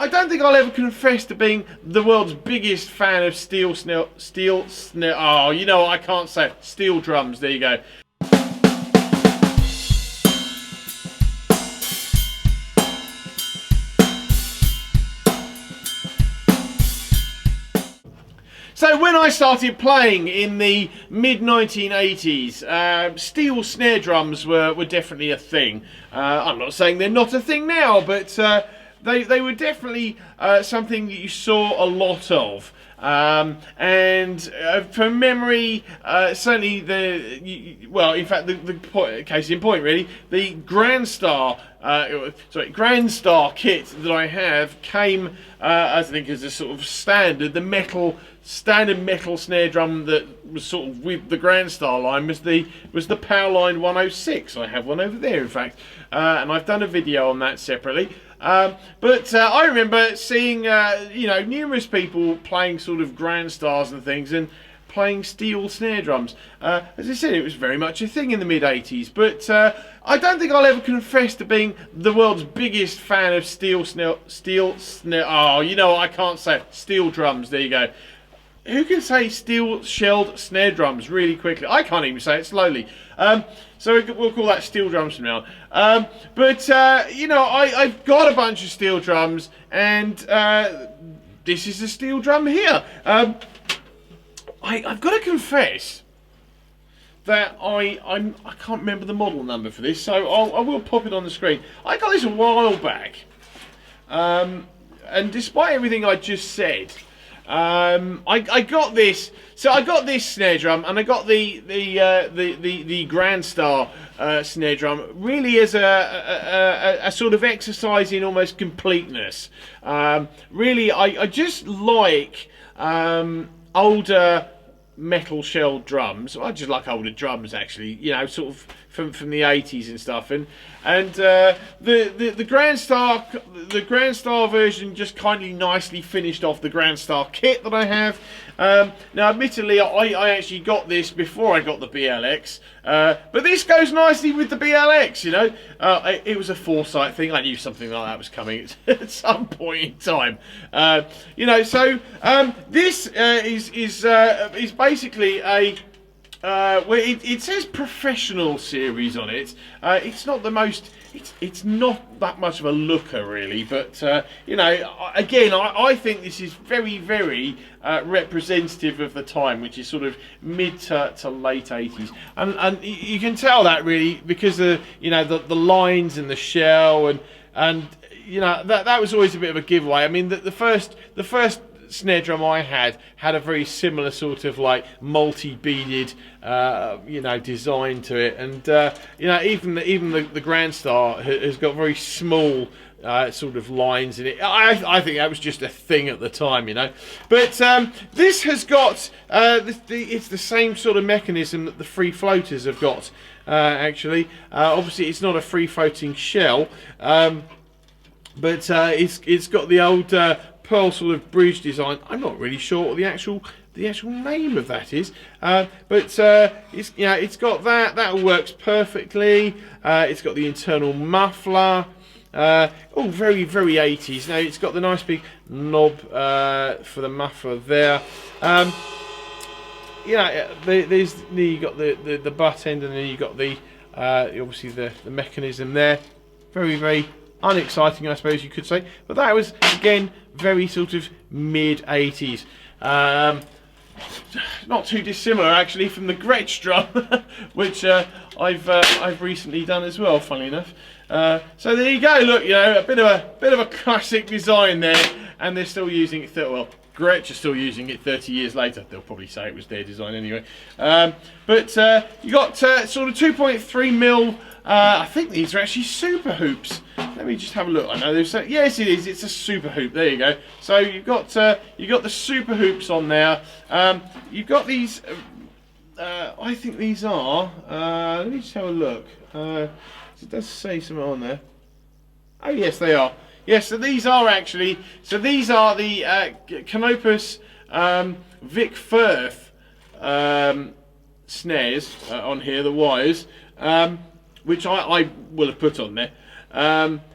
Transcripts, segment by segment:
don't think I'll ever confess to being the world's biggest fan of steel. Oh, you know what? I can't say it. Steel drums. There you go. So when I started playing in the mid-1980s, steel snare drums were definitely a thing. I'm not saying they're not a thing now, but they were definitely something that you saw a lot of. And from memory, certainly in fact, the case in point really, the Grandstar kit that I have came, I think, as a sort of standard. The standard metal snare drum that was sort of with the Grandstar line was the Powerline 106. I have one over there, in fact, and I've done a video on that separately. But I remember seeing numerous people playing sort of Grandstars and things, and playing steel snare drums. As I said, it was very much a thing in the mid-80s, but I don't think I'll ever confess to being the world's biggest fan of steel snare. Oh, you know what? I can't say it. Steel drums. There you go. Who can say steel-shelled snare drums really quickly? I can't even say it slowly. So we'll call that steel drums from now on. I've got a bunch of steel drums, and this is a steel drum here. I've got to confess that I can't remember the model number for this, so I will pop it on the screen. I got this a while back, and despite everything I just said, I got this. So I got this snare drum, and I got the Grandstar snare drum, really as a sort of exercise in almost completeness. Really, I just like older metal shell drums. I just like older drums, actually. You know, sort of from the 80s and stuff. And the Grandstar version just nicely finished off the Grandstar kit that I have. Now, admittedly, I actually got this before I got the BLX, but this goes nicely with the BLX. You know, it was a foresight thing. I knew something like that was coming at some point in time. This is basically a. It says professional series on it. It's not the most. It's not that much of a looker, really. But again, I think this is very, very representative of the time, which is sort of mid to late 80s, and you can tell that really because of the lines and the shell and that was always a bit of a giveaway. I mean, the first snare drum I had a very similar sort of like multi-beaded design to it, and even the Grandstar has got very small sort of lines in it. I think that was just a thing at the time, but this has got it's the same sort of mechanism that the free floaters have got, actually. Obviously it's not a free floating shell, but it's got the old pearl sort of bridge design. I'm not really sure what the actual name of that is, but it's got that all works perfectly. It's got the internal muffler, all very, very 80s. Now it's got the nice big knob for the muffler there. You got the butt end, and then you got the obviously the mechanism there. Very, very unexciting, I suppose you could say, but that was again very sort of mid 80s. Not too dissimilar actually from the Gretsch drum, which I've recently done as well, funnily enough. So there you go. Look, a bit of a classic design there, and they're still using it. Gretsch are still using it 30 years later. They'll probably say it was their design anyway. But you got sort of 2.3mm. I think these are actually super hoops. Let me just have a look. I know there's yes, it is. It's a super hoop. There you go. So you've got the super hoops on there. You've got these. I think these are. Let me just have a look. It does say something on there. Oh yes, they are. Yes, so these are actually. So these are the Canopus Vic Firth snares on here. The wires. Which I will have put on there.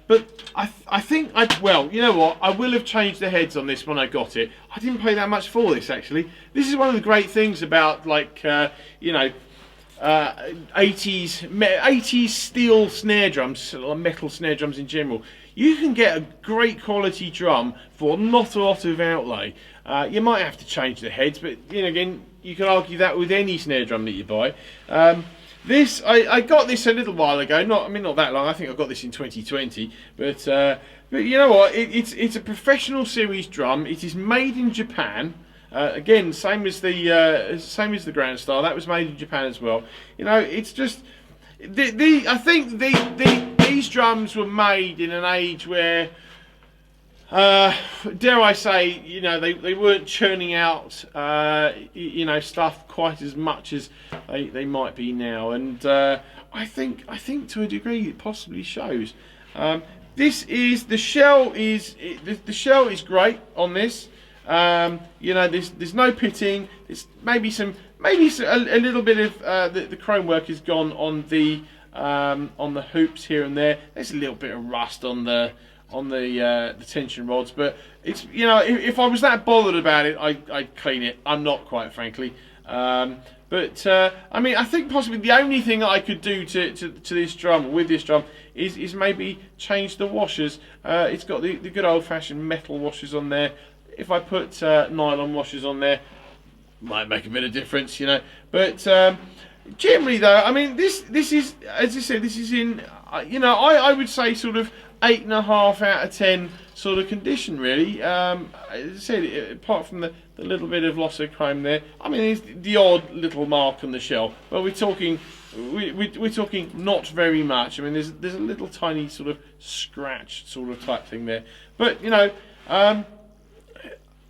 but I think well, you know what? I will have changed the heads on this when I got it. I didn't pay that much for this actually. This is one of the great things about like you know. 80s steel snare drums, or metal snare drums in general. You can get a great quality drum for not a lot of outlay. You might have to change the heads, but you know, again, you can argue that with any snare drum that you buy. This I got this a little while ago. Not that long. I think I got this in 2020. But you know what? It's a professional series drum. It is made in Japan. Again, same as the Grand Star. That was made in Japan as well. You know, it's just I think these drums were made in an age where, dare I say, you know, they weren't churning out you know, stuff quite as much as they might be now. And I think to a degree it possibly shows. This is the shell is great on this. You know, there's no pitting. There's maybe a little bit of the chrome work has gone on the hoops here and there. There's a little bit of rust on the tension rods, but it's, you know, if I was that bothered about it, I'd clean it. I'm not, quite frankly. But I mean, I think possibly the only thing that I could do to this drum, with this drum, is maybe change the washers. It's got the good old-fashioned metal washers on there. If I put nylon washers on there, might make a bit of difference, you know. But generally, though, I mean, this is, as I said, this is in, you know, I would say sort of 8.5 out of 10 sort of condition, really. As I said, apart from the little bit of loss of chrome there, I mean, it's the odd little mark on the shell, but we're talking not very much. I mean, there's a little tiny sort of scratch sort of type thing there, but you know.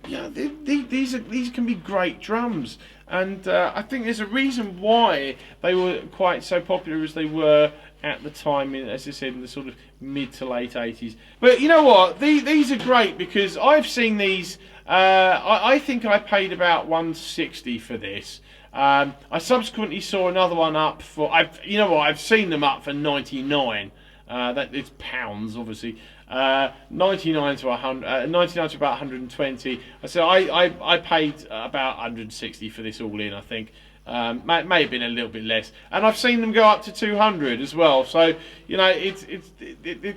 Yeah, these can be great drums, and I think there's a reason why they were quite so popular as they were at the time, as I said, in the sort of mid to late 80s. But you know what? These are great because I've seen these. I think I paid about 160 for this. I subsequently saw another one up for. You know what? I've seen them up for 99. That it's pounds, obviously. 99 to 100, 99 to about 120. So I paid about 160 for this all in, I think. May have been a little bit less, and I've seen them go up to 200 as well. So you know, it's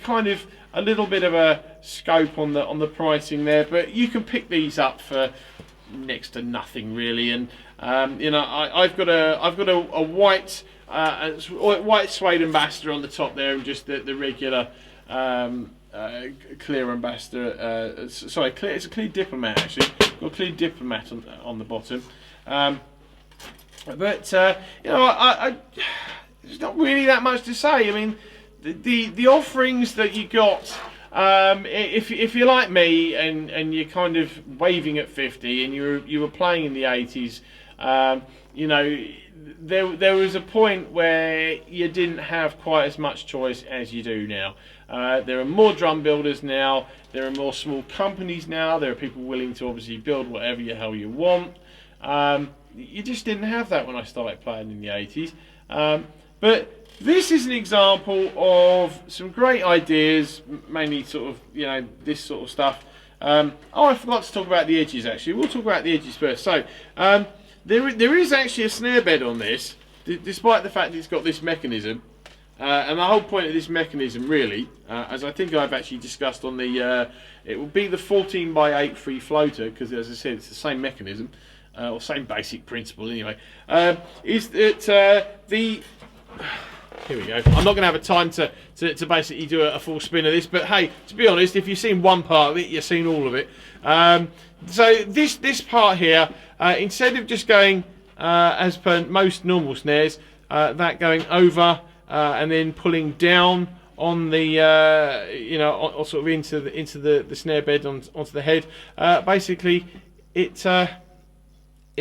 kind of a little bit of a scope on the pricing there, but you can pick these up for next to nothing really. And you know, I've got a white suede ambassador on the top there, and just the regular clear ambassador. Sorry, it's a clear diplomat actually. Got a clear diplomat on the bottom. But you know, there's not really that much to say. I mean, the offerings that you got. If you're like me and you're kind of waving at 50 and you were playing in the 80s, you know, there was a point where you didn't have quite as much choice as you do now. There are more drum builders now. There are more small companies now. There are people willing to obviously build whatever the hell you want. You just didn't have that when I started playing in the 80s. But this is an example of some great ideas, mainly sort of, you know, this sort of stuff. Oh, I forgot to talk about the edges actually. We'll talk about the edges first. So, there is actually a snare bed on this, despite the fact that it's got this mechanism. And the whole point of this mechanism really, as I think I've actually discussed on the, it will be the 14x8 free floater, because as I said, it's the same mechanism, or same basic principle anyway, is that here we go. I'm not going to have a time to basically do a full spin of this, but hey, to be honest, if you've seen one part of it, you've seen all of it. So this part here, instead of just going as per most normal snares, that going over and then pulling down on the you know, sort of into the snare bed onto the head, basically it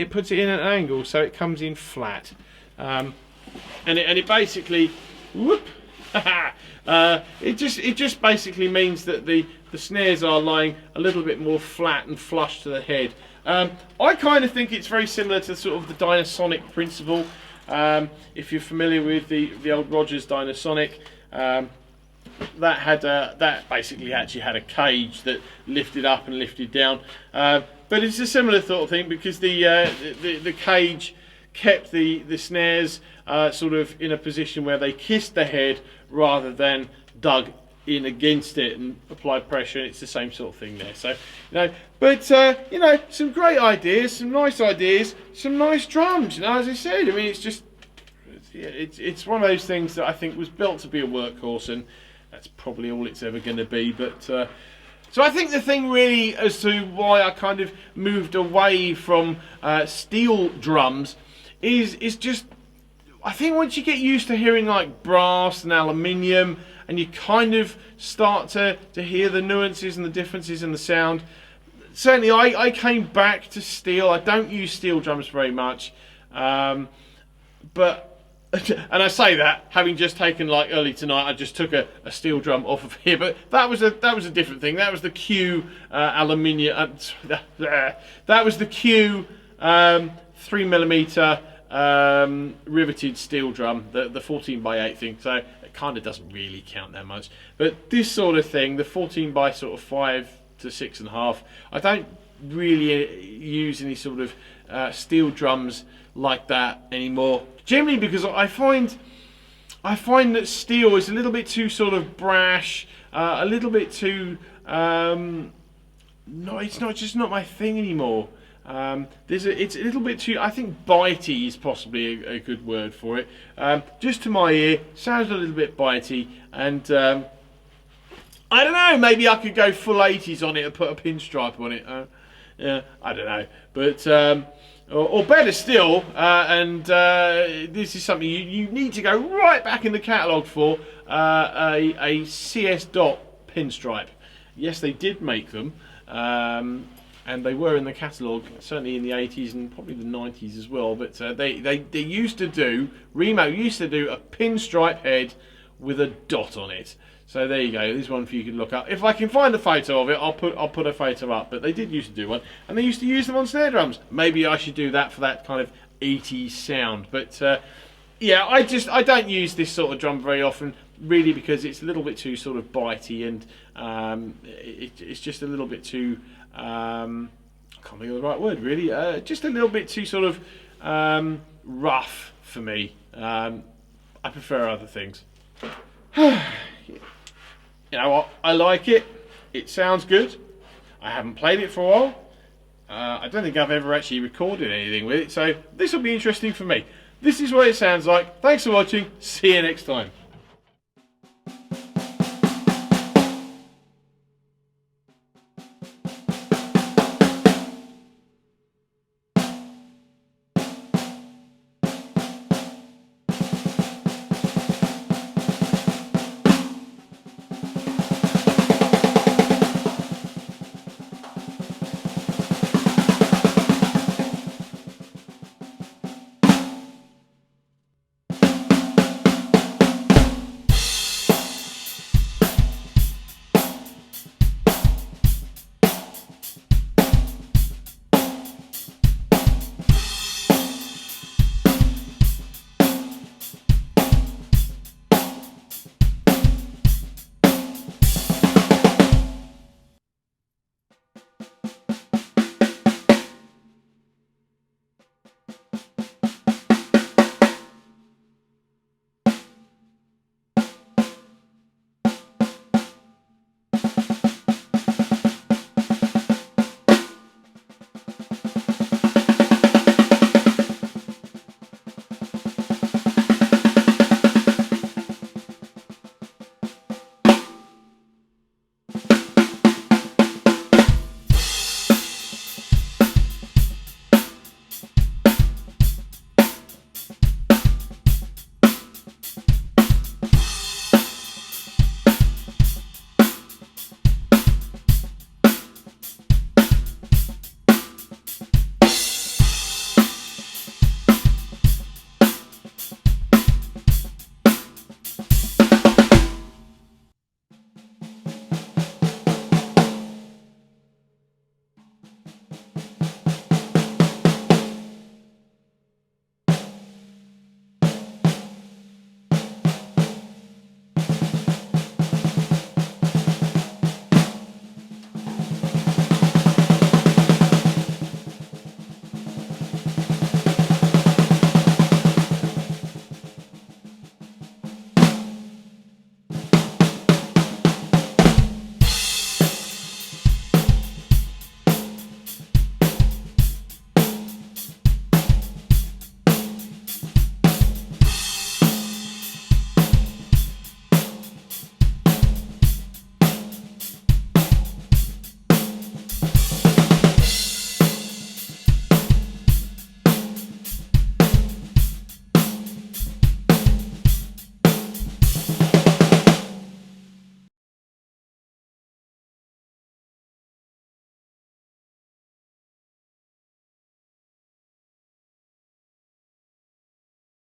puts it in at an angle so it comes in flat. And it basically, whoop, it just basically means that the snares are lying a little bit more flat and flush to the head. I kind of think it's very similar to sort of the Dynasonic principle. If you're familiar with the old Rogers Dynasonic, that basically actually had a cage that lifted up and lifted down. But it's a similar sort of thing, because the cage kept the snares sort of in a position where they kissed the head rather than dug in against it and applied pressure. And it's the same sort of thing there. So but some great ideas, some nice ideas, some nice drums. As I said, I mean, it's just it's one of those things that I think was built to be a workhorse, and that's probably all it's ever going to be. But so I think the thing really as to why I kind of moved away from steel drums is just, I think once you get used to hearing like brass and aluminium, and you kind of start to hear the nuances and the differences in the sound. Certainly I came back to steel. I don't use steel drums very much, but and I say that having just taken, like early tonight, I just took a steel drum off of here, but that was a different thing. That was the Q aluminium. That was the Q 3mm riveted steel drum, the 14x8 thing. So it kind of doesn't really count that much. But this sort of thing, the 14 by sort of 5 to 6.5, I don't really use any sort of steel drums like that anymore. Generally because I find that steel is a little bit too sort of brash, a little bit too no, it's just not my thing anymore. It's a little bit too, I think bitey is possibly a good word for it. Just to my ear, sounds a little bit bitey, and I don't know, maybe I could go full 80s on it and put a pinstripe on it. Yeah, I don't know, but or better still, and this is something you need to go right back in the catalogue for, a CS Dot pinstripe. Yes, they did make them, and they were in the catalogue certainly in the 80s and probably the 90s as well. But they used to do, Remo used to do a pinstripe head with a dot on it. So there you go. This one for you can look up. If I can find a photo of it, I'll put a photo up. But they did used to do one, and they used to use them on snare drums. Maybe I should do that for that kind of 80s sound. But yeah, I don't use this sort of drum very often, really, because it's a little bit too sort of bitey, and it's just a little bit too I can't think of the right word really. Just a little bit too sort of rough for me. I prefer other things. You know what? I like it. It sounds good. I haven't played it for a while. I don't think I've ever actually recorded anything with it, so this will be interesting for me. This is what it sounds like. Thanks for watching. See you next time.